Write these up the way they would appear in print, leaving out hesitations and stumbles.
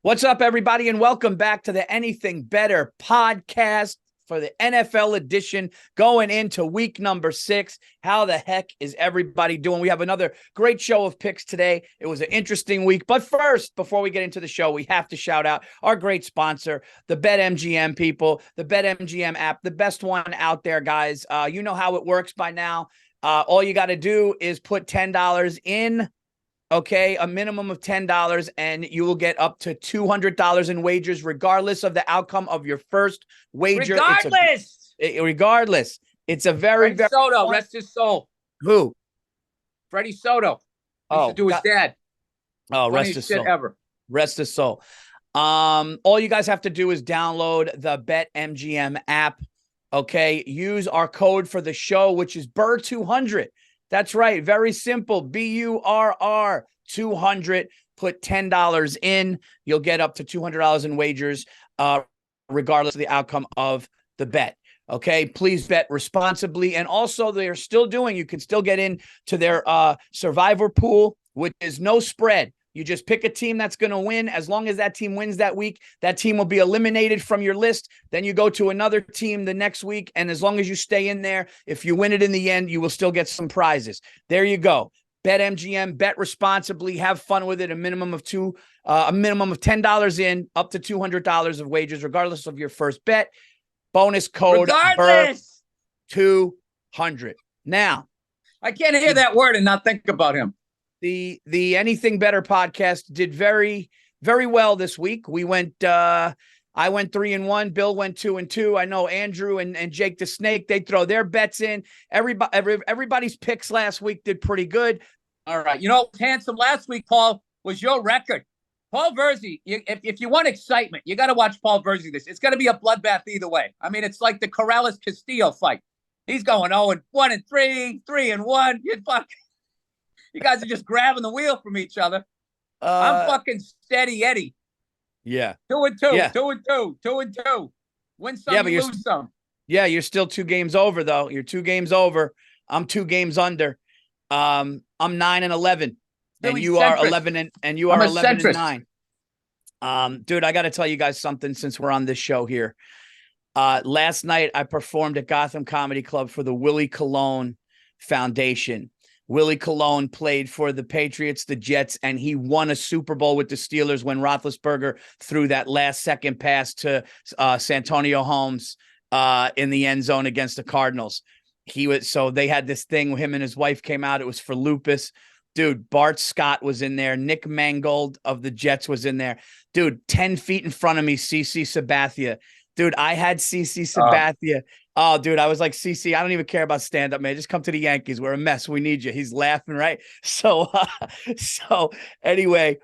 What's up, everybody, and welcome back to the Anything Better podcast for the NFL edition going into week number 6. How the heck is everybody doing? We have another great show of picks today. It was an interesting week. But first, before we get into the show, we have to shout out our great sponsor, the BetMGM people, the BetMGM app, the best one out there, guys. You know how it works by now. All you got to do is put $10 in. Okay, a minimum of $10, and you will get up to $200 in wagers, regardless of the outcome of your first wager. Regardless, it's a very, Freddie Soto, rest his soul. Who? Freddie Soto. Used to do his dad. Oh, rest his soul. Ever. Rest his soul. All you guys have to do is download the BetMGM app. Okay, use our code for the show, which is Burr200. That's right. Very simple. BURR 200. Put $10 in. You'll get up to $200 in wagers, regardless of the outcome of the bet. Okay. Please bet responsibly. And also, they're still doing, you can still get in to their survivor pool, which is no spread. You just pick a team that's going to win. As long as that team wins that week, that team will be eliminated from your list. Then you go to another team the next week. And as long as you stay in there, if you win it in the end, you will still get some prizes. There you go. BetMGM, bet responsibly, have fun with it. A minimum of $10 in, up to $200 of wagers, regardless of your first bet. Bonus code BURR200. Now, I can't hear that word and not think about him. The Anything Better podcast did very, very well this week. We went, I went 3-1. Bill went 2-2. I know Andrew and Jake the Snake, they throw their bets in. Everybody's picks last week did pretty good. All right. You know, handsome last week, Paul, was your record. Paul Virzi, if you want excitement, you got to watch Paul Virzi this. It's going to be a bloodbath either way. I mean, it's like the Corrales-Castillo fight. He's going 0-1 and 3, 3-1. You guys are just grabbing the wheel from each other. I'm fucking steady Eddie. Yeah. 2-2, yeah. 2-2, 2-2. Win some, yeah, you lose some. Yeah, you're still 2 games over, though. You're 2 games over. I'm 2 games under. I'm 9-11. And you are 11 and you are 11-9. Dude, I got to tell you guys something since we're on this show here. Last night I performed at Gotham Comedy Club for the Willie Colon Foundation. Willie Colon played for the Patriots, the Jets, and he won a Super Bowl with the Steelers when Roethlisberger threw that last-second pass to Santonio Holmes in the end zone against the Cardinals. So they had this thing. Him and his wife came out. It was for lupus. Dude, Bart Scott was in there. Nick Mangold of the Jets was in there. Dude, 10 feet in front of me, CC Sabathia. Dude, I had CC Sabathia. Oh, dude, I was like, CC, I don't even care about stand-up, man. Just come to the Yankees. We're a mess. We need you. He's laughing, right? So anyway,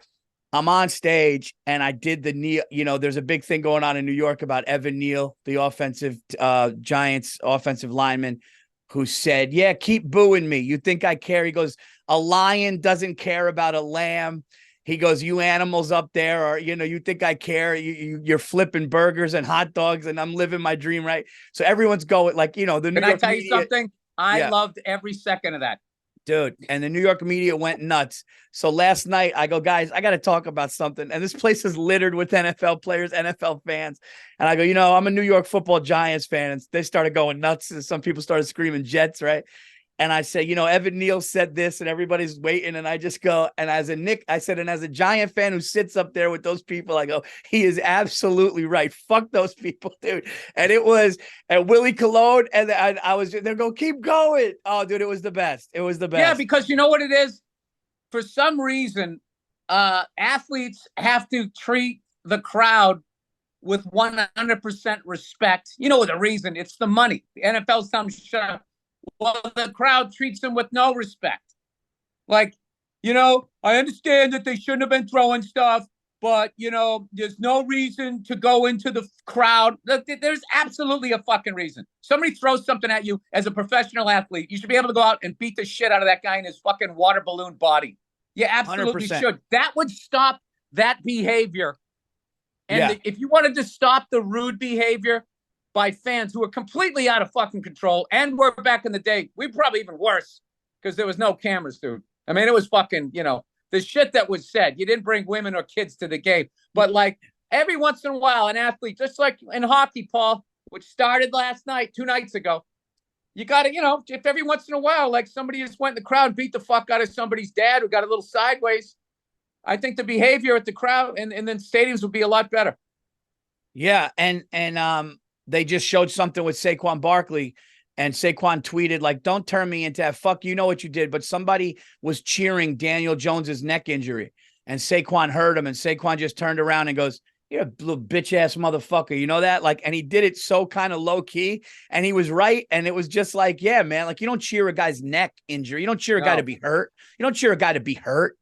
I'm on stage, and I did the knee. You know, there's a big thing going on in New York about Evan Neal, the offensive Giants offensive lineman, who said, yeah, keep booing me. You think I care? He goes, a lion doesn't care about a lamb. He goes, you animals up there are, you think I care? You're flipping burgers and hot dogs, and I'm living my dream, right? So everyone's going like, the New York media. Can I tell you something? I loved every second of that. Dude, and the New York media went nuts. So last night, I go, guys, I got to talk about something. And this place is littered with NFL players, NFL fans. And I go, I'm a New York Football Giants fan. And they started going nuts. And some people started screaming Jets, right? And I say, Evan Neal said this, and everybody's waiting. And I just go, and as a Giant fan who sits up there with those people, I go, he is absolutely right. Fuck those people, dude. And it was at Willie Colon, and I was, they're going, keep going. Oh, dude, it was the best. It was the best. Yeah, because you know what it is? For some reason, athletes have to treat the crowd with 100% respect. You know the reason? It's the money. The NFL's telling them shut up. Well, the crowd treats them with no respect. Like, I understand that they shouldn't have been throwing stuff, but, there's no reason to go into the crowd. There's absolutely a fucking reason. Somebody throws something at you as a professional athlete, you should be able to go out and beat the shit out of that guy in his fucking water balloon body. You absolutely 100%. Should. That would stop that behavior. And if you wanted to stop the rude behavior by fans who are completely out of fucking control, and we're back in the day, we probably even worse because there was no cameras, dude. I mean, it was fucking, the shit that was said. You didn't bring women or kids to the game, but like every once in a while, an athlete, just like in hockey, Paul, which started last night, 2 nights ago, you got to, if every once in a while, like somebody just went in the crowd and beat the fuck out of somebody's dad who got a little sideways, I think the behavior at the crowd and then stadiums would be a lot better. Yeah, and they just showed something with Saquon Barkley, and Saquon tweeted like, "Don't turn me into that. Fuck, you know what you did." But somebody was cheering Daniel Jones's neck injury, and Saquon heard him, and Saquon just turned around and goes, "You're a little bitch ass motherfucker." You know that? Like, and he did it so kind of low key, and he was right. And it was just like, yeah, man, like you don't cheer a guy's neck injury. You don't cheer a guy to be hurt. You don't cheer a guy to be hurt.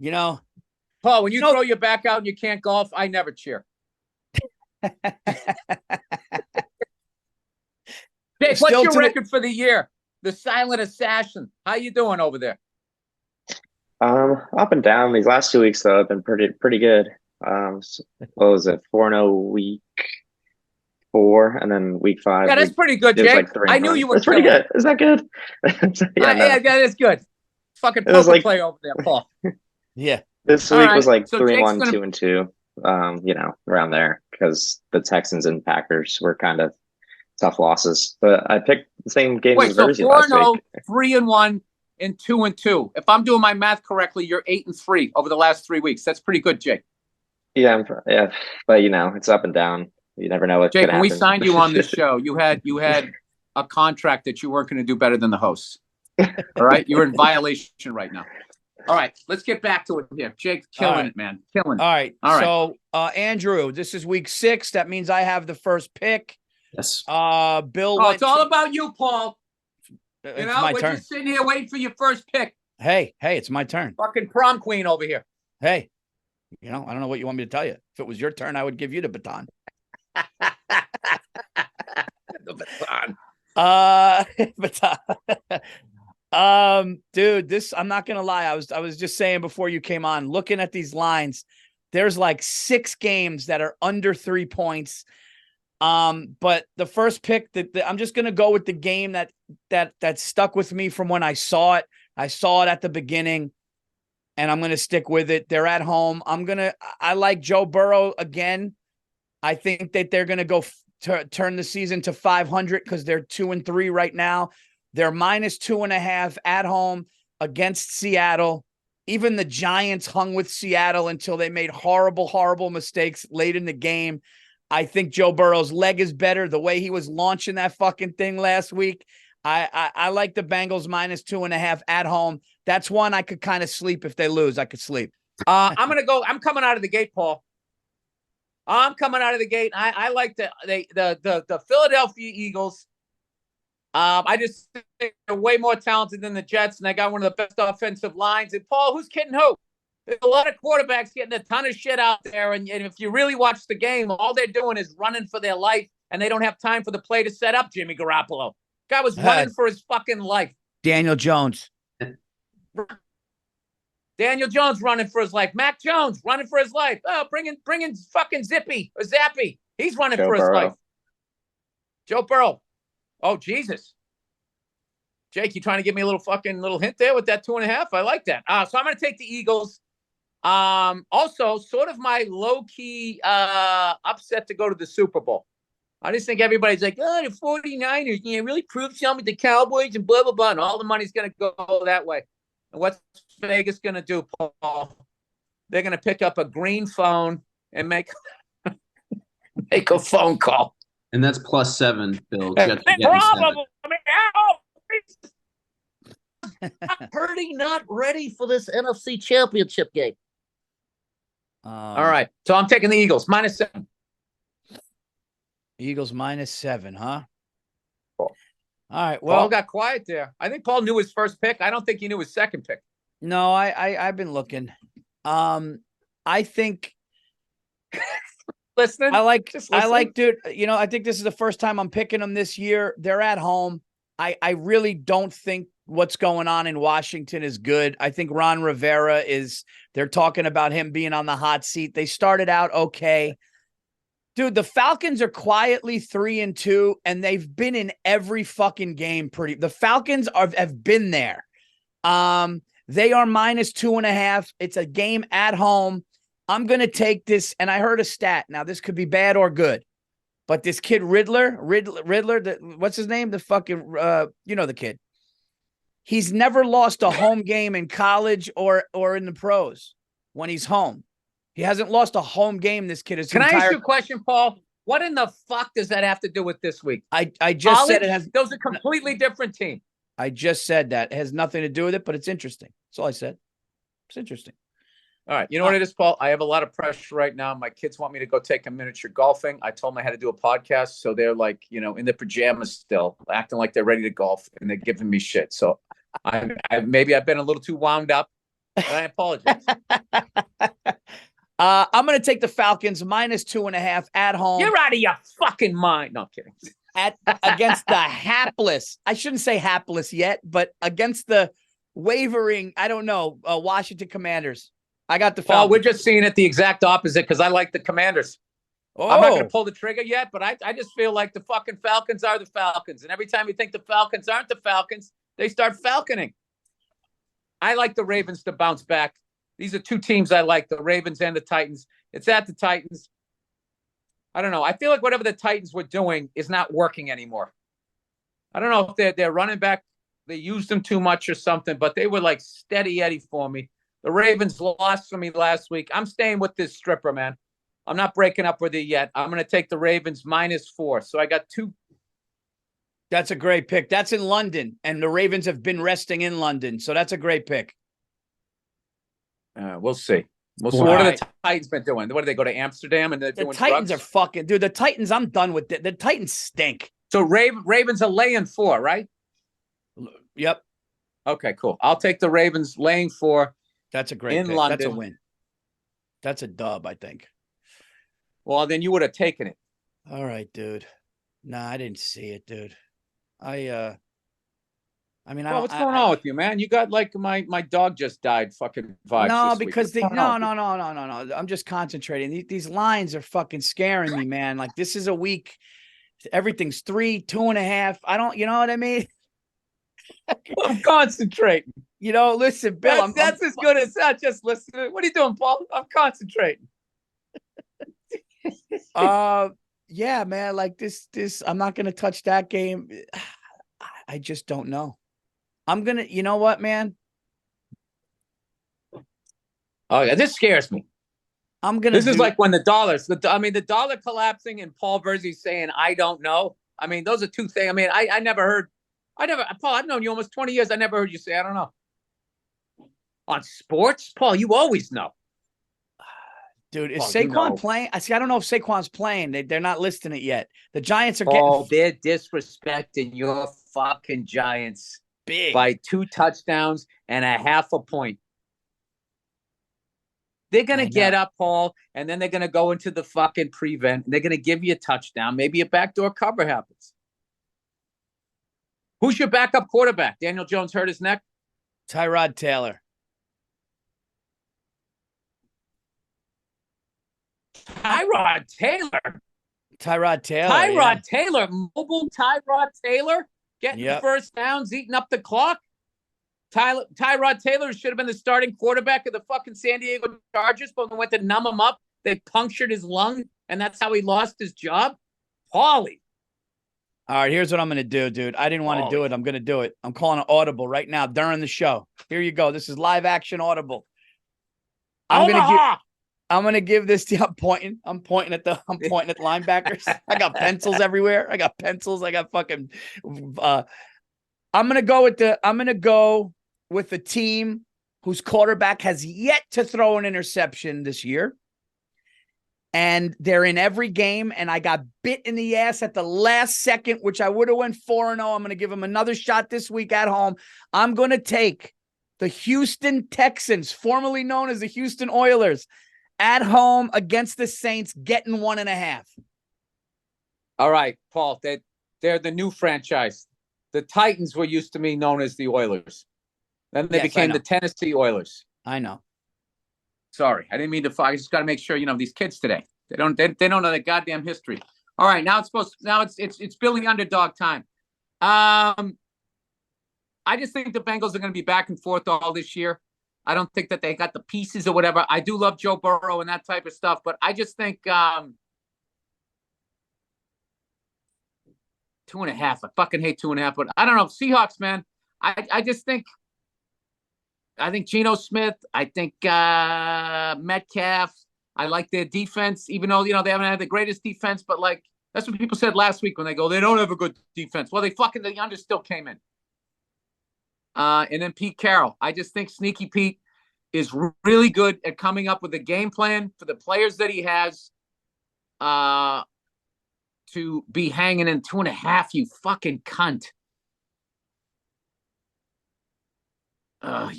Paul, when you throw your back out and you can't golf, I never cheer. Jake, what's your record for the year? The silent assassin. How you doing over there? Up and down. These last 2 weeks though have been pretty good. What was it? 4-0 week 4, and then week 5. Yeah, that's pretty good, Jake. Like I knew you were. It's pretty good. Is that good? Yeah, that is good. Fucking poker play over there, Paul. Yeah. This week was like so 3-1, 2-2. Around there because the Texans and Packers were kind of tough losses. But I picked the same game as Virzi last week. 3-1 and 2-2. If I'm doing my math correctly, you're 8-3 over the last 3 weeks. That's pretty good, Jake. Yeah, but it's up and down. You never know what could happen. Jake, when we signed you on this show, you had a contract that you weren't going to do better than the hosts. All right, you're in violation right now. All right, let's get back to it here. Jake's killing it, man. Killing it. All right. So, Andrew, this is week 6. That means I have the first pick. Yes. Bill. Oh, it's all about you, Paul. It's my we're turn. Just sitting here waiting for your first pick. Hey, it's my turn. Fucking prom queen over here. Hey, I don't know what you want me to tell you. If it was your turn, I would give you the baton. The baton. Dude, this, I'm not gonna lie. I was just saying before you came on, looking at these lines, there's like 6 games that are under 3 points. But the first pick I'm just gonna go with the game that stuck with me from when I saw it. I saw it at the beginning, and I'm gonna stick with it. They're at home. I like Joe Burrow again. I think that they're gonna go turn the season to 500 because they're 2-3 right now. They're -2.5 at home against Seattle. Even the Giants hung with Seattle until they made horrible, horrible mistakes late in the game. I think Joe Burrow's leg is better. The way he was launching that fucking thing last week. I like the Bengals -2.5 at home. That's one I could kind of sleep if they lose. I could sleep. I'm coming out of the gate, Paul. I'm coming out of the gate. I like the Philadelphia Eagles. I just think they're way more talented than the Jets, and they got one of the best offensive lines. And Paul, who's kidding who? There's a lot of quarterbacks getting a ton of shit out there, and if you really watch the game, all they're doing is running for their life, and they don't have time for the play to set up Jimmy Garoppolo. Guy was running for his fucking life. Daniel Jones. Daniel Jones running for his life. Mac Jones running for his life. Oh, bring in fucking Zippy or Zappy. He's running for his life. Joe Burrow. Oh, Jesus. Jake, you trying to give me a little hint there with that 2.5? I like that. So I'm going to take the Eagles. Also, sort of my low-key upset to go to the Super Bowl. I just think everybody's like, oh, the 49ers, really proved something with the Cowboys and blah, blah, blah. And all the money's going to go that way. And what's Vegas going to do, Paul? They're going to pick up a green phone and make a phone call. And that's +7, Bill. Purdy not ready for this NFC Championship game. All right. So I'm taking the Eagles, -7. Eagles -7, huh? Cool. All right. Well, Paul got quiet there. I think Paul knew his first pick. I don't think he knew his second pick. No, I've been looking. I think listening. I like, dude, I think this is the first time I'm picking them this year. They're at home. I really don't think what's going on in Washington is good. I think Ron Rivera they're talking about him being on the hot seat. They started out okay. Dude, the Falcons are quietly 3-2, and they've been in every fucking game the Falcons have been there. They are -2.5. It's a game at home. I'm going to take this, and I heard a stat. Now, this could be bad or good, but this kid Riddler, what's his name? The fucking, the kid. He's never lost a home game in college or in the pros when he's home. He hasn't lost a home game, this kid. Can I ask you a question, Paul? What in the fuck does that have to do with this week? I just college? said it has. Those are completely different team. I just said that. It has nothing to do with it, but it's interesting. That's all I said. It's interesting. All right. You know what it is, Paul? I have a lot of pressure right now. My kids want me to go take a miniature golfing. I told them I had to do a podcast. So they're like, in their pajamas still, acting like they're ready to golf, and they're giving me shit. So maybe I've been a little too wound up, and I apologize. I'm going to take the Falcons -2.5 at home. You're out of your fucking mind. No, I'm kidding. Against the hapless, I shouldn't say hapless yet, but against the wavering, I don't know, Washington Commanders. I got the Falcons. Oh, we're just seeing it the exact opposite because I like the Commanders. Oh. I'm not going to pull the trigger yet, but I just feel like the fucking Falcons are the Falcons. And every time you think the Falcons aren't the Falcons, they start falconing. I like the Ravens to bounce back. These are two teams I like, the Ravens and the Titans. It's at the Titans. I don't know. I feel like whatever the Titans were doing is not working anymore. I don't know if they're running back. They used them too much or something, but they were like steady Eddie for me. The Ravens lost for me last week. I'm staying with this stripper, man. I'm not breaking up with it yet. I'm going to take the Ravens -4. So I got 2. That's a great pick. That's in London, and the Ravens have been resting in London. So that's a great pick. We'll see. What are the Titans been doing? What do they go to Amsterdam and they're doing Titans drugs? are fucking, dude. The Titans, I'm done with it. The Titans stink. So Ravens are laying 4, right? Yep. Okay, cool. I'll take the Ravens laying 4. That's a great pick. London. That's a win. That's a dub, I think. Well, then you would have taken it. All right, dude. Nah, I didn't see it, dude. What's going on with you, man? You got like my dog just died. Fucking vibes. No, because no. I'm just concentrating. These lines are fucking scaring me, man. Like this is a week. Everything's 3, 2.5. I don't. You know what I mean? I'm concentrating. Listen, Bill. That's as good as that. Just listening. What are you doing, Paul? I'm concentrating. Yeah, man. Like this. I'm not gonna touch that game. I just don't know. I'm gonna. You know what, man? Oh yeah, this scares me. This is like when the dollar collapsing and Paul Virzi saying, "I don't know." I mean, those are two things. I mean, Paul, I've known you almost 20 years. I never heard you say, "I don't know." On sports, Paul, you always know. Dude, is Saquon playing? I don't know if Saquon's playing. They're not listing it yet. The Giants are getting. Oh, they're disrespecting your fucking Giants big by 2 touchdowns and a half a point. They're going to get up, Paul, and then they're going to go into the fucking prevent. They're going to give you a touchdown. Maybe a backdoor cover happens. Who's your backup quarterback? Daniel Jones hurt his neck? Tyrod Taylor. Tyrod Taylor. Mobile Tyrod Taylor getting the first downs, eating up the clock. Tyrod Taylor should have been the starting quarterback of the fucking San Diego Chargers, but when they went to numb him up, they punctured his lung, and that's how he lost his job. Paulie. All right, here's what I'm going to do, dude. I didn't want to do it. I'm going to do it. I'm calling an audible right now during the show. Here you go. This is live action audible. I'm going to give this to I'm pointing at linebackers. I got pencils everywhere. I got fucking I'm going to go with the team whose quarterback has yet to throw an interception this year. And they're in every game, and I got bit in the ass at the last second, which I would have went 4-0. I'm going to give them another shot this week at home. I'm going to take the Houston Texans, formerly known as the Houston Oilers, at home against the Saints, getting 1.5. All right, Paul, they're the new franchise. The Titans were used to be known as the Oilers. Then they became the Tennessee Oilers. I know. Sorry, I didn't mean to. I just got to make sure these kids today. They don't know the goddamn history. All right, now it's Billy Underdog time. I just think the Bengals are going to be back and forth all this year. I don't think that they got the pieces or whatever. I do love Joe Burrow and that type of stuff, but I just think 2.5. I fucking hate 2.5, but I don't know. Seahawks, man. I just think Geno Smith. I think Metcalf. I like their defense, even though, they haven't had the greatest defense, but like, that's what people said last week when they don't have a good defense. Well, the under still came in. And then Pete Carroll. I just think Sneaky Pete is really good at coming up with a game plan for the players that he has to be hanging in 2.5, you fucking cunt. All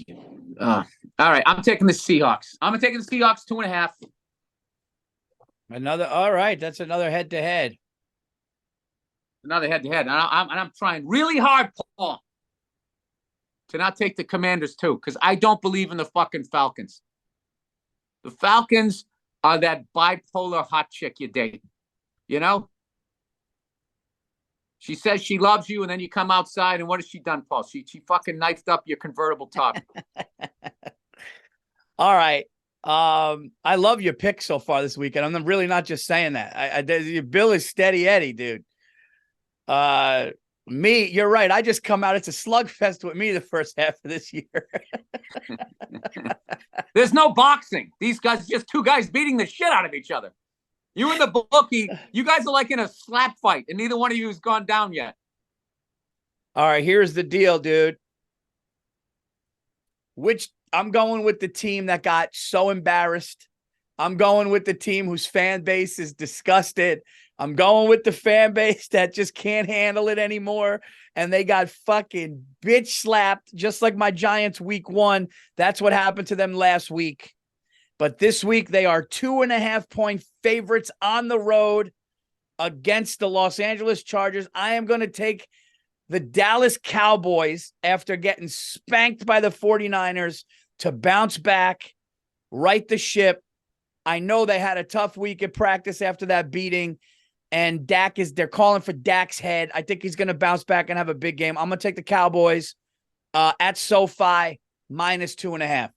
right, I'm taking the Seahawks. I'm taking the Seahawks 2.5. All right, that's another head-to-head. Another head-to-head. And I'm trying really hard, Paul, to not take the Commanders too, because I don't believe in the fucking Falcons. The Falcons are that bipolar hot chick you date. She says she loves you, and then you come outside, and what has she done, Paul? She fucking knifed up your convertible top. All right. I love your pick so far this weekend. I'm really not just saying that. Bill is steady Eddie, dude. Me, you're right. I just come out. It's a slugfest with me the first half of this year. There's no boxing. These guys, just two guys beating the shit out of each other. You and the bookie, you guys are like in a slap fight, and neither one of you has gone down yet. All right, here's the deal, dude. I'm going with the team that got so embarrassed. I'm going with the team whose fan base is disgusted. I'm going with the fan base that just can't handle it anymore. And they got fucking bitch slapped, just like my Giants week 1. That's what happened to them last week. But this week, they are 2.5-point favorites on the road against the Los Angeles Chargers. I am going to take the Dallas Cowboys after getting spanked by the 49ers to bounce back, right the ship. I know they had a tough week at practice after that beating, and they're calling for Dak's head. I think he's going to bounce back and have a big game. I'm going to take the Cowboys at SoFi -2.5.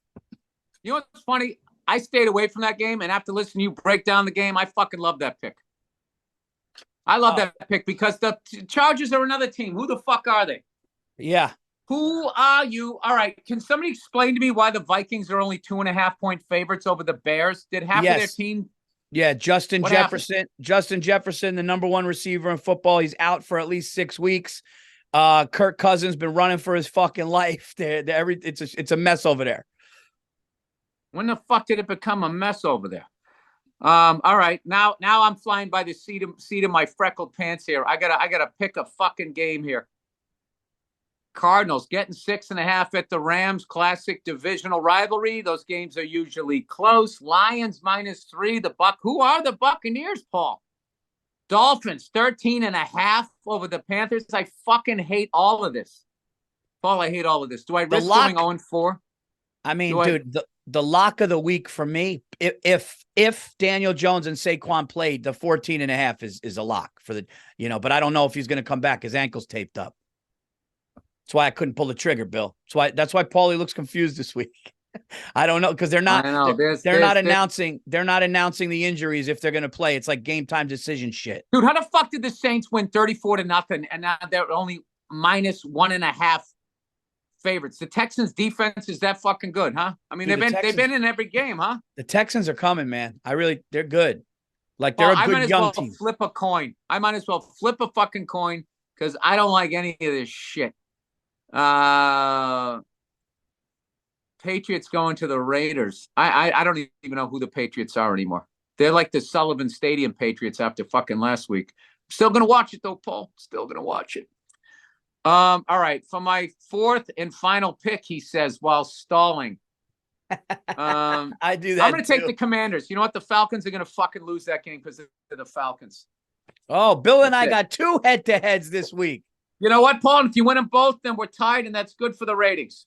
You know what's funny? I stayed away from that game, and after listening to you break down the game, I fucking love that pick. I love that pick because the Chargers are another team. Who the fuck are they? Yeah. Who are you? All right. Can somebody explain to me why the Vikings are only 2.5-point favorites over the Bears? Did half of their team? Yeah, Justin What Jefferson. happened? Justin Jefferson, the number 1 receiver in football. He's out for at least 6 weeks. Kirk Cousins been running for his fucking life. It's a mess over there. When the fuck did it become a mess over there? All right. Now I'm flying by the seat of my freckled pants here. I gotta pick a fucking game here. Cardinals getting 6.5 at the Rams. Classic divisional rivalry. Those games are usually close. Lions -3. Who are the Buccaneers, Paul? Dolphins 13.5 over the Panthers. I fucking hate all of this. Paul, I hate all of this. Do I risk going 0-4? I mean, dude, the lock of the week for me, if Daniel Jones and Saquon played, the 14.5 is a lock for the, but I don't know if he's going to come back. His ankle's taped up. That's why I couldn't pull the trigger, Bill. That's why Paulie looks confused this week. I don't know, because they're not announcing the injuries if they're going to play. It's like game time decision shit. Dude, how the fuck did the Saints win 34-0 and now they're only -1.5 favorites? The Texans defense is that fucking good, huh? I mean, they've been in every game, huh? The Texans are coming, man. They're good. Like they're a good young team. Flip a coin. I might as well flip a fucking coin because I don't like any of this shit. Patriots going to the Raiders. I don't even know who the Patriots are anymore. They're like the Sullivan Stadium Patriots after fucking last week. Still gonna watch it though, Paul. Still gonna watch it. All right. For my 4th and final pick, he says while stalling. I do that. I'm gonna take the Commanders. You know what? The Falcons are gonna fucking lose that game because they're the Falcons. Oh, Bill and I got 2 head-to-heads this week. You know what, Paul? If you win them both, then we're tied, and that's good for the ratings.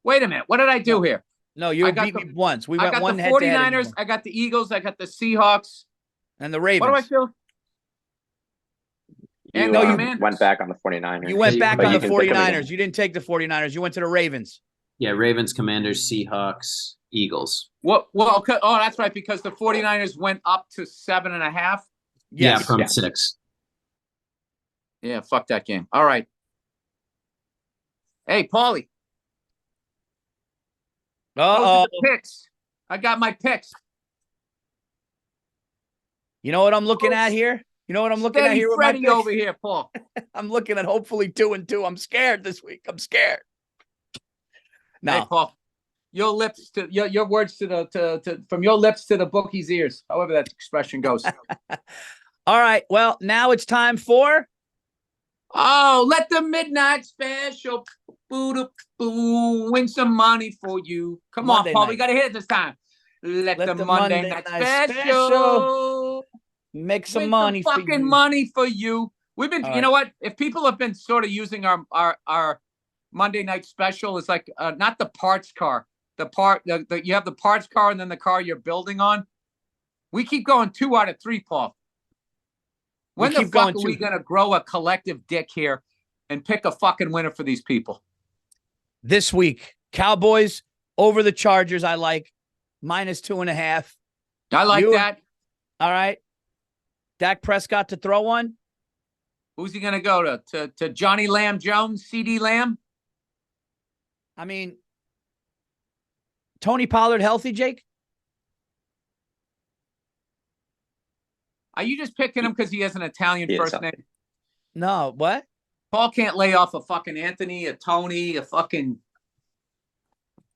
Wait a minute. What did I do here? No, you beat me once. We went one head-to-head. I got the 49ers. I got the Eagles. I got the Seahawks. And the Ravens. What do I feel? You And the went back on the 49ers. You went back But on you the can pick 49ers. You didn't take the 49ers. You went to the Ravens. Yeah, Ravens, Commanders, Seahawks, Eagles. Well, okay. Oh, that's right, because the 49ers went up to 7.5. Yes. Yeah, from 6. Yeah, fuck that game. All right. Hey, Paulie. Uh-oh. Picks. I got my picks. You know what I'm looking at here? You know what I'm looking at here with Freddie my picks? over here, Paul. I'm looking at hopefully 2-2. I'm scared this week. I'm scared. No, Hey, Paul. Your lips to your words to from your lips to the bookie's ears. However that expression goes. All right. Well, now it's time for Let the midnight special win some money for you. Come Monday on, Paul. night. We got to hit it this time. Let the Monday night special special make some win money some for fucking you. money for you. We've been, All you know what? If people have been sort of using our Monday night special, it's like not the parts car. You have the parts car and then the car you're building on. We keep going 2 out of 3, Paul. When the fuck are we going to grow a collective dick here and pick a fucking winner for these people? This week, Cowboys over the Chargers. I like -2.5. I like that. All right. Dak Prescott to throw one. Who's he going to go to Johnny Lamb Jones, CD Lamb? I mean, Tony Pollard healthy, Jake? Are you just picking him because he has an Italian first name? No, what? Paul can't lay off a fucking Anthony, a Tony, a fucking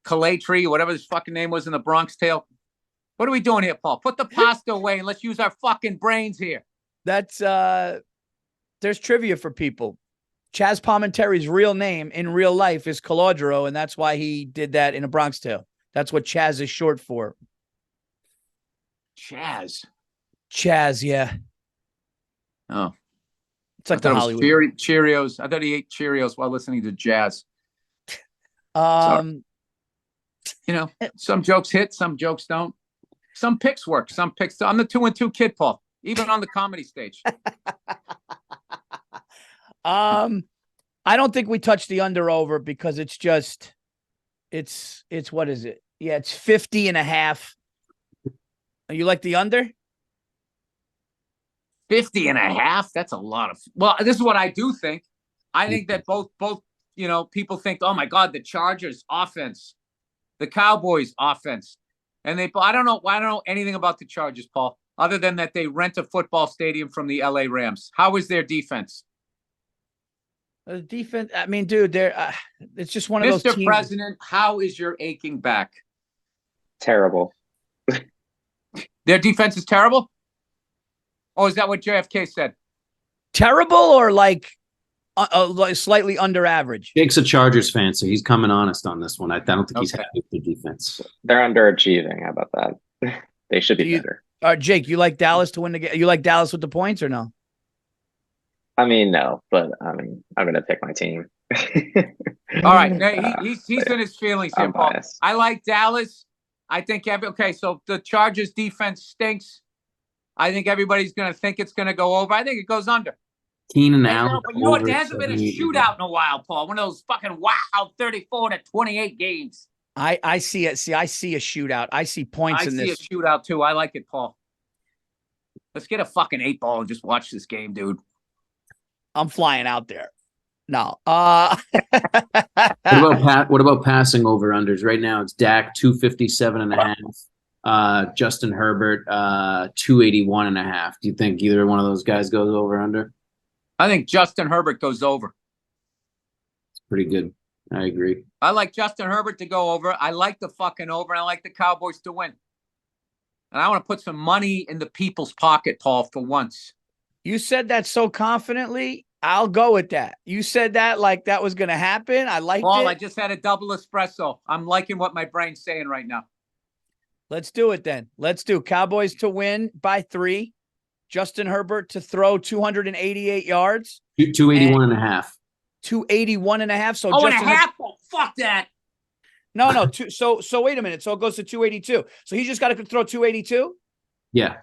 Calatri, whatever his fucking name was in the Bronx Tale. What are we doing here, Paul? Put the pasta away and let's use our fucking brains here. That's there's trivia for people. Chaz Palminteri's real name in real life is Calogero, and that's why he did that in A Bronx Tale. That's what Chaz is short for. Chaz, yeah. Oh. It's like the Hollywood. Cheerios. I thought he ate Cheerios while listening to jazz. So, you know, some jokes hit, some jokes don't. Some picks work, some picks don't. I'm the 2-2 kid, Paul, even on the comedy stage. I don't think we touched the under over because it's what is it? Yeah, it's 50.5. You like the under? 50.5? That's a lot of. Well, this is what I do think. I think that both, people think, oh my God, the Chargers offense, the Cowboys offense. And I don't know anything about the Chargers, Paul, other than that they rent a football stadium from the LA Rams. How is their defense? The defense, I mean, dude, it's just one of those teams. Mr. President, how is your aching back? Terrible. Their defense is terrible? Oh, is that what JFK said? Terrible or like slightly under average? Jake's a Chargers fan, so he's coming honest on this one. I don't think he's happy with the defense. They're underachieving. How about that? They should be better. Jake, you like Dallas to win the game? You like Dallas with the points or no? I mean, no, but I'm going to pick my team. All right. He's in his feelings here, Paul. Biased. I like Dallas. I think, so the Chargers defense stinks. I think everybody's going to think it's going to go over. I think it goes under. Keenan Allen. But you know what? There hasn't been a shootout in a while, Paul. One of those fucking 34-28 games. I see it. See, I see a shootout. I see points in this. I see a shootout, too. I like it, Paul. Let's get a fucking 8-ball and just watch this game, dude. I'm flying out there. No. What about passing over unders? Right now it's Dak 257.5, Justin Herbert 281.5. Do you think either one of those guys goes over under? I think Justin Herbert goes over. It's pretty good. I agree. I like Justin Herbert to go over. I like the fucking over. I like the Cowboys to win. And I want to put some money in the people's pocket, Paul, for once. You said that so confidently. I'll go with that. You said that like that was going to happen. I liked it. Paul, I just had a double espresso. I'm liking what my brain's saying right now. Let's do it then. Let's do Cowboys to win by 3. Justin Herbert to throw 288 yards. 281.5. 281.5. So Justin and a half. Oh, fuck that. No. So wait a minute. So it goes to 282. So he just got to throw 282. Yeah.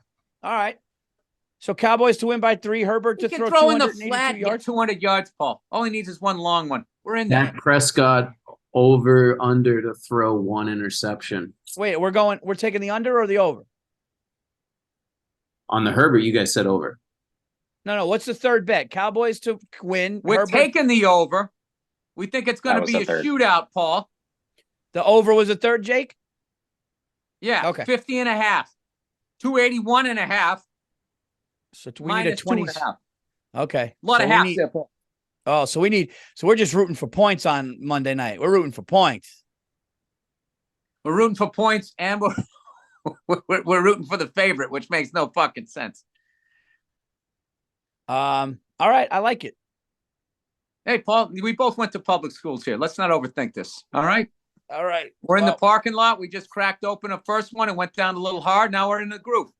All right. So Cowboys to win by 3, Herbert to throw in the 282 flat, yards. 200 yards, Paul. All he needs is one long one. We're in there. Dak Prescott over under to throw 1 interception. Wait, we're taking the under or the over? On the Herbert, you guys said over. No. What's the third bet? Cowboys to win. We're Herbert. taking the over. We think it's going to be a shootout, Paul. The over was a third, Jake? Yeah. Okay. 50.5. 281.5. So we need a 20. Okay. A lot of halves there, Paul. Oh, so we're just rooting for points on Monday night. We're rooting for points. We're rooting for points, and we're rooting for the favorite, which makes no fucking sense. All right, I like it. Hey, Paul, we both went to public schools here. Let's not overthink this. All right. All right. We're in the parking lot. We just cracked open a first one and went down a little hard. Now we're in the groove.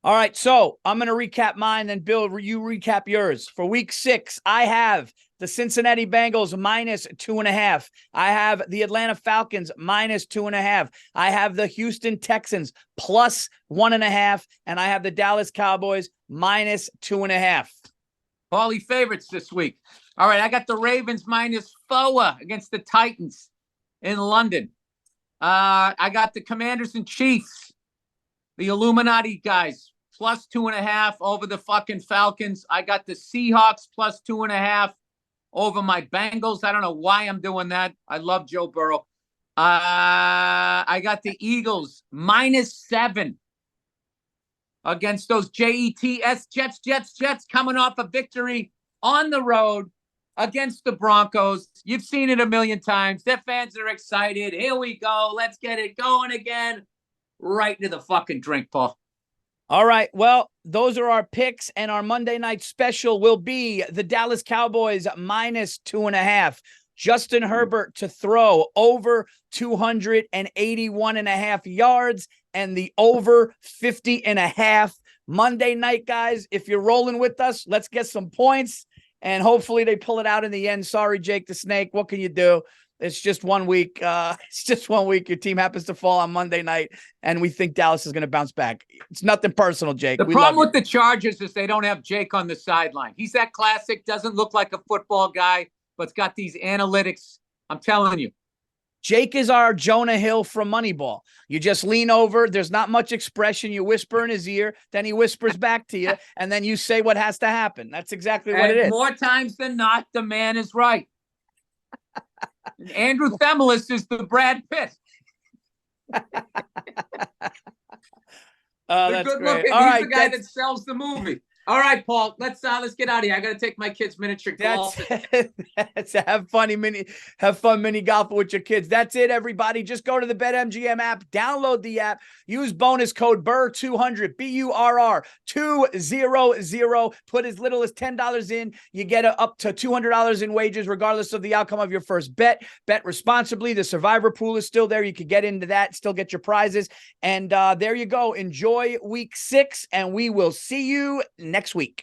All right, so I'm going to recap mine, then Bill, you recap yours. For week 6, I have the Cincinnati Bengals minus 2.5. I have the Atlanta Falcons minus 2.5. I have the Houston Texans plus 1.5. And I have the Dallas Cowboys minus 2.5. Paulie favorites this week. All right, I got the Ravens minus 4 against the Titans in London. I got the Commanders and Chiefs, the Illuminati guys, plus 2.5 over the fucking Falcons. I got the Seahawks plus 2.5 over my Bengals. I don't know why I'm doing that. I love Joe Burrow. I got the Eagles minus 7 against those Jets coming off a victory on the road against the Broncos. You've seen it a million times. Their fans are excited. Here we go. Let's get it going again. Right into the fucking drink, Paul. All right. Well, those are our picks, and our Monday night special will be the Dallas Cowboys minus 2.5. Justin Herbert to throw over 281.5 yards and the over 50.5. Monday night, guys, if you're rolling with us, let's get some points, and hopefully they pull it out in the end. Sorry, Jake the Snake. What can you do? It's just 1 week. It's just 1 week. Your team happens to fall on Monday night, and we think Dallas is going to bounce back. It's nothing personal, Jake. The problem with the Chargers is they don't have Jake on the sideline. He's that classic, doesn't look like a football guy, but's got these analytics. I'm telling you. Jake is our Jonah Hill from Moneyball. You just lean over. There's not much expression. You whisper in his ear. Then he whispers back to you, and then you say what has to happen. That's exactly what it is. More times than not, the man is right. Andrew Themelis is the Brad Pitt. That's good great. looking. He's the guy that sells the movie. All right, Paul. Let's get out of here. I got to take my kids miniature golf. That's have fun mini golf with your kids. That's it, everybody. Just go to the BetMGM app, download the app, use bonus code BURR200 BURR 200. Put as little as $10 in. You get up to $200 in wages, regardless of the outcome of your first bet. Bet responsibly. The Survivor pool is still there. You could get into that, still get your prizes. And there you go. Enjoy week 6, and we will see you next week.